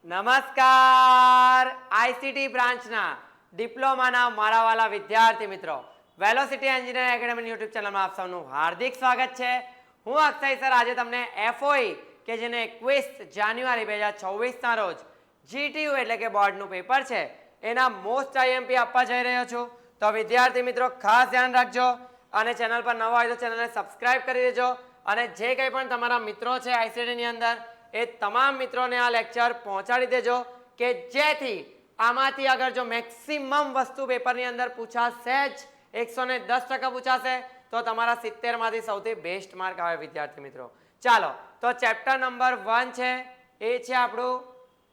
નમસ્કાર આઈસીટી બ્રાન્ચના ડિપ્લોમાના મારા વાલા વિદ્યાર્થી મિત્રો, વેલોસિટી એન્જિનિયરિંગ એકેડમી યુટ્યુબ ચેનલમાં આપ સૌનું હાર્દિક સ્વાગત છે. હું અક્ષય સર આજે તમને એફઓઈ કે જેને 21 જાન્યુઆરી 2026ના રોજ જીટીયુ એટલે કે બોર્ડનું પેપર છે એના મોસ્ટ આઈએમપી આપવા જઈ રહ્યો છું. તો વિદ્યાર્થી મિત્રો ખાસ ધ્યાન રાખજો અને ચેનલ પર નવા હોય તો ચેનલને સબસ્ક્રાઇબ કરી દેજો અને જે કંઈ પણ તમારા મિત્રો છે આઈસીટીની અંદર એ તમામ મિત્રોને આ લેક્ચર પહોંચાડી દેજો કે જેથી આમાંથી અગર જો મેક્સિમમ વસ્તુ પેપરની અંદર પૂછાશે જ 110% પૂછાશે તો તમારા 70 માંથી સૌથી બેસ્ટ માર્ક આવે વિદ્યાર્થી મિત્રો. ચાલો તો ચેપ્ટર નંબર 1 છે એ છે આપણું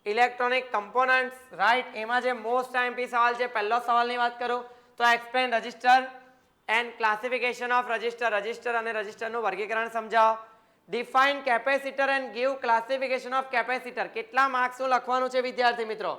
ઇલેક્ટ્રોનિક કમ્પોનન્ટ્સ, રાઈટ. એમાં જે મોસ્ટ આઈએમપી સવાલ છે, પહેલો સવાલની વાત કરું તો explain register and classification of register અને રજિસ્ટરનું વર્ગીકરણ સમજાવો. Define capacitor and give classification of capacitor. કેટલા માર્ક્સનું લખવાનું છે વિદ્યાર્થી મિત્રો?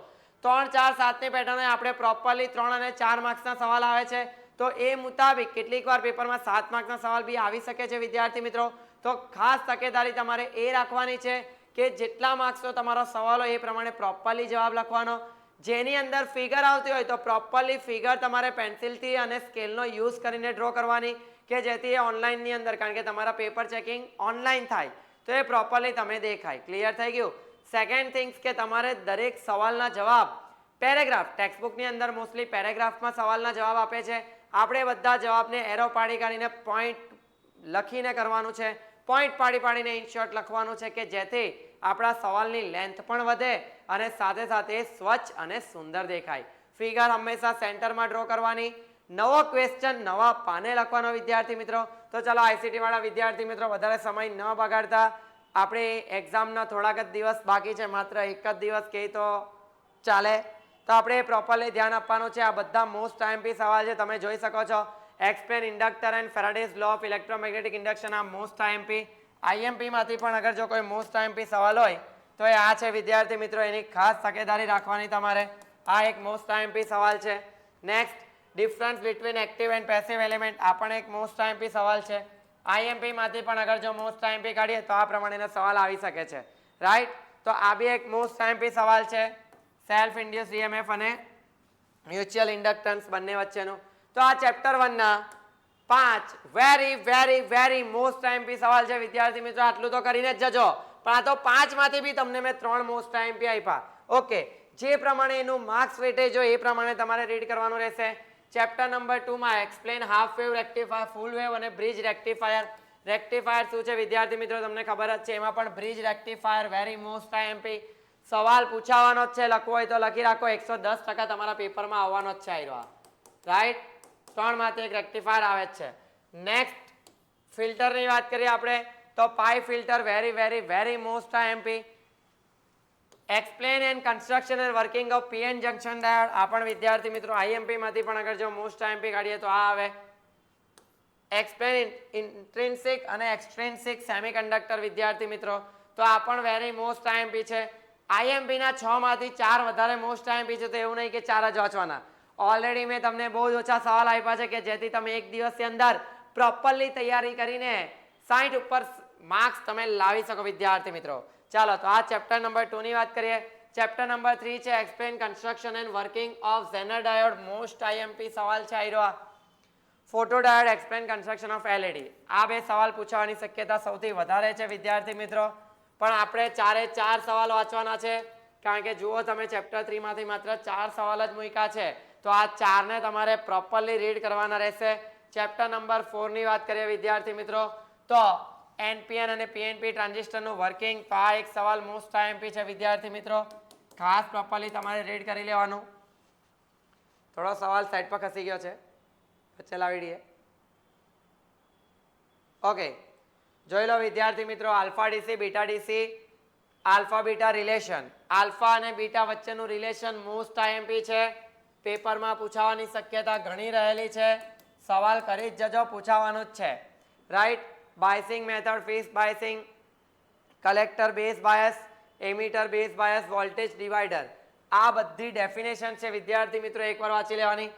3, 4, 7ની પેટર્ને આપણે પ્રોપરલી 3 અને 4 માર્ક્સના સવાલ આવે છે તો એ મુતાબિક કેટલીક વાર પેપરમાં 7 માર્ક્સના સવાલ બી આવી શકે છે વિદ્યાર્થી મિત્રો. તો ખાસ તકેદારી તમારે એ રાખવાની છે કે જેટલા માર્ક્સનો તમારો સવાલ હોય એ પ્રમાણે પ્રોપરલી જવાબ લખવાનો. જેની અંદર ફિગર આવતી હોય તો પ્રોપરલી ફિગર તમારે પેન્સિલથી અને સ્કેલનો યુઝ કરીને ડ્રો કરવાની કે જેથી એ ઓનલાઈનની અંદર, કારણ કે તમારા પેપર ચેકિંગ ઓનલાઈન થાય તો એ પ્રોપરલી તમે દેખાય. ક્લિયર થઈ ગયું? સેકન્ડ થિંગ્સ કે તમારે દરેક સવાલના જવાબ પેરેગ્રાફ, ટેક્સ્ટબુકની અંદર મોસ્ટલી પેરેગ્રાફમાં સવાલના જવાબ આપે છે. આપણે બધા જવાબને એરો પાડી કાઢીને પોઈન્ટ લખીને કરવાનું છે. પોઈન્ટ પાડીને ઇનશોર્ટ લખવાનું છે કે જેથી આપણા સવાલની લેન્થ પણ વધે અને સાથે સાથે સ્વચ્છ અને સુંદર દેખાય. ફિગર હંમેશા સેન્ટરમાં ડ્રો કરવાની. નવો ક્વેશ્ચન નવા પાને લખવાનો વિદ્યાર્થી મિત્રો. તો ચાલો આઈસીટી વાળા વિદ્યાર્થી મિત્રો વધારે સમય ન બગાડતા આપણે એક્ઝામના થોડાક જ દિવસ બાકી છે, માત્ર એક જ દિવસ કહે તો ચાલે. તો આપણે પ્રોપરલી ધ્યાન આપવાનું છે. આ બધા મોસ્ટ આઈએમપી સવાલ છે, તમે જોઈ શકો છો. Explain inductor and Faraday's law of electromagnetic induction, આ મોસ્ટ આઈએમપી માંથી પણ અગર જો કોઈ મોસ્ટ આઈએમપી સવાલ હોય તો એ આ છે વિદ્યાર્થી મિત્રો. એની ખાસ તકેદારી રાખવાની તમારે. આ એક મોસ્ટ આઈએમપી સવાલ છે. Next, difference between active and passive element, આ પણ એક મોસ્ટ આઈએમપી સવાલ છે. આઈએમપી માંથી પણ અગર જો મોસ્ટ આઈએમપી કાઢીએ તો આ પ્રમાણેનો સવાલ આવી શકે છે, રાઈટ. તો આ બી એક મોસ્ટ આઈએમપી સવાલ છે. સેલ્ફ ઇન્ડ્યુસ ઈએમએફ અને મ્યુચ્યુઅલ ઇન્ડક્ટન્સ બંને વચ્ચેનું. તો આ ચેપ્ટર 1 ના 5 વેરી મોસ્ટ આઈએમપી સવાલ છે વિદ્યાર્થી મિત્રો. આટલું તો કરીને જ જજો, પણ આ તો 5 માંથી બી તમને મેં 3 મોસ્ટ આઈએમપી આપ્યા. ઓકે, જે પ્રમાણે એનું માર્ક્સ વેટેજ હોય એ પ્રમાણે તમારે રીડ કરવાનું રહેશે. ચેપ્ટર નંબર 2 માં explain half wave rectifier, full wave અને બ્રિજ રેક્ટિફાયર. રેક્ટિફાયર શું છે વિદ્યાર્થી મિત્રો તમને ખબર જ છે. એમાં પણ bridge rectifier very most IMP સવાલ પૂછાવાનો જ છે. લખવો હોય તો લખી રાખો, 110% તમારા પેપરમાં આવવાનો જ છે આયરો, રાઈટ. 3 માંથી એક રેક્ટિફાયર આવે જ છે. નેક્સ્ટ, ફિલ્ટરની વાત કરીએ આપણે તો pi filter very most IMP. Explain and construction and working of PN junction diode, આ પણ વિદ્યાર્થી મિત્રો આઈએમપી માંથી પણ અગર જો મોસ્ટ આઈએમપી કાઢીએ તો આ આવે. એક્સપ્લેન ઇન્ટ્રિન્સિક અને એક્સટ્રિન્સિક સેમિકન્ડક્ટર વિદ્યાર્થી મિત્રો, તો આ પણ વેરી મોસ્ટ આઈએમપી છે. આઈએમપી ના 6 માંથી 4 વધારે મોસ્ટ આઈએમપી છે, તો એવું નહીં કે 4 જ વાંચવાના. ઓલરેડી મેં તમને બહુ જ ઓછા સવાલ આપ્યા છે કે જેથી તમે એક દિવસની અંદર પ્રોપરલી તૈયારી કરીને 60 ઉપર માર્ક્સ તમે લાવી શકો વિદ્યાર્થી મિત્રો. ચાલો તો આ ચેપ્ટર નંબર 2 ની વાત કરીએ. ચેપ્ટર નંબર 3 છે explain construction and working of Zener diode. Most IMP સવાલ છે આયરો. Photo diode, explain construction of LED. આ બે સવાલ પૂછવાની શક્યતા સૌથી વધારે છે વિદ્યાર્થી મિત્રો. પણ આપણે 4 સવાલ વાંચવાના છે, કારણ કે જુઓ તમે ચેપ્ટર 3 માંથી માત્ર 4 સવાલ જ મૂક્યા છે, તો આ 4 ને તમારે પ્રોપરલી રીડ કરવાના રહેશે. ચેપ્ટર નંબર 4 ની વાત કરીએ વિદ્યાર્થી મિત્રો તો એનપીએન અને પીએનપી ટ્રાન્ઝિસ્ટરનું વર્કિંગ. તો આ એક સવાલ મોસ્ટ આઈએમપી છે વિદ્યાર્થી મિત્રો, ખાસ પ્રોપરલી તમારે રીડ કરી લેવાનું. થોડો સવાલ સાઈડ પર ખસી ગયો છે, ચલાવી દઈએ. ઓકે, જોઈ લો વિદ્યાર્થી મિત્રો. Alpha DC beta DC, alpha beta relation, alpha અને બીટા વચ્ચેનું રિલેશન મોસ્ટ આઈએમપી છે. પેપરમાં પૂછાવાની શક્યતા ઘણી રહેલી છે. સવાલ કરી જ જજો, પૂછાવાનું જ છે, right. Biasing method, phase biasing, collector base bias, emitter base bias, voltage divider, આ બધી ડેફિનેશન છે વિદ્યાર્થી મિત્રો, એકવાર વાંચી લેવાની.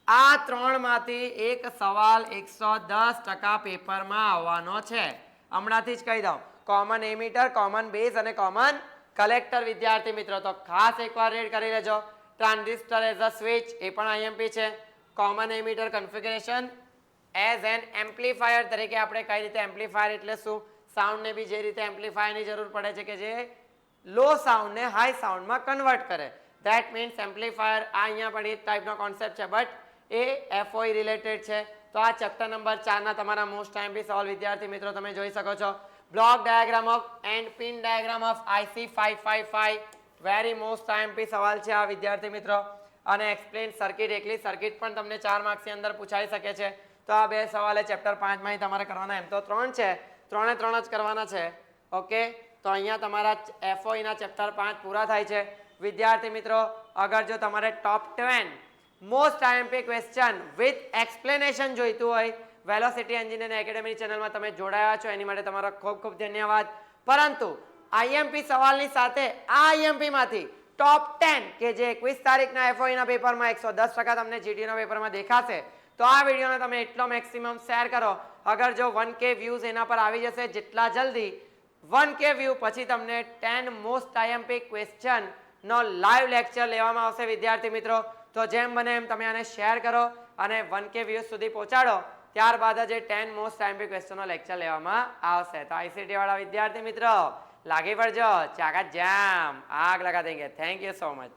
આ 3 માંથી એક સવાલ 110% પેપરમાં આવવાનો છે. હમણાંથી જ કહી દઉં, કોમન એમિટર, કોમન બેઝ અને કોમન કલેક્ટર વિદ્યાર્થી મિત્રો તો ખાસ એકવાર રીડ કરી લેજો. ટ્રાન્ઝિસ્ટર એઝ અ સ્વિચ એ પણ આઈએમપી છે. Common emitter configuration as an amplifier તરીકે આપણે કઈ રીતે એમ્પ્લીફાયર એટલે શું, સાઉન્ડને બી જે રીતે એમ્પ્લીફાયરની જરૂર પડે છે કે જે લો સાઉન્ડને હાઈ સાઉન્ડમાં કન્વર્ટ કરે, ધેટ મીન્સ એમ્પ્લીફાયર. આ અહીંયા પણ એ ટાઈપનો કોન્સેપ્ટ છે બટ એ એફઓઈ રિલેટેડ છે. તો આ ચેપ્ટર નંબર 4 ના તમારા મોસ્ટ ટાઈમ બી સવાલ વિદ્યાર્થી મિત્રો તમે જોઈ શકો છો. Block diagram of and pin diagram of IC 555 very most ટાઈમ બી સવાલ છે આ વિદ્યાર્થી મિત્રો. અને એક્સપ્લેન સર્કિટ, એકલી સર્કિટ પણ તમને 4 માર્ક્સની અંદર પૂછાઈ શકે છે. તો આ બે સવાલ એ ચેપ્ટર 5 માં તમારે કરવાના, એમ તો 3 છે, 3 એ 3 જ કરવાના છે. ઓકે, તો અહીંયા તમારા એફઓઈ ના ચેપ્ટર 5 પૂરા થાય છે વિદ્યાર્થી મિત્રો. અગર જો તમારે ટોપ 10 most IMP question with explanation જોઈતું હોય, વેલોસિટી એન્જિનિયરિંગ એકેડેમી ચેનલમાં તમે જોડાયા છો એની માટે તમારો ખૂબ ખૂબ ધન્યવાદ. પરંતુ આઈએમપી સવાલની સાથે આ આઈએમપી માંથી ટોપ 10 કે જે 21 તારીખના એફઓઈ ના પેપરમાં 110% તમને જીટી ના પેપરમાં દેખાશે, તો આ વિડીયોને તમે એટલો મેક્સિમમ શેર કરો. અગર જો 1K વ્યૂઝ એના પર આવી જશે જેટલા જલ્દી 1K વ્યૂ, પછી તમને 10 મોસ્ટ આઈએમપી ક્વેશ્ચન નો લાઈવ લેક્ચર લેવામાં આવશે વિદ્યાર્થી મિત્રો. તો જેમ બને એમ તમે આને શેર કરો અને 1K વ્યૂઝ સુધી પહોંચાડો, ત્યારબાદ જ 10 મોસ્ટ આઈએમપી ક્વેશ્ચનનો લેક્ચર લેવામાં આવશે. તો આઈસીટી વાળા વિદ્યાર્થી મિત્રો લાગી પડજો, ચાકા જામ આગ લગા દેંગે. Thank you so much.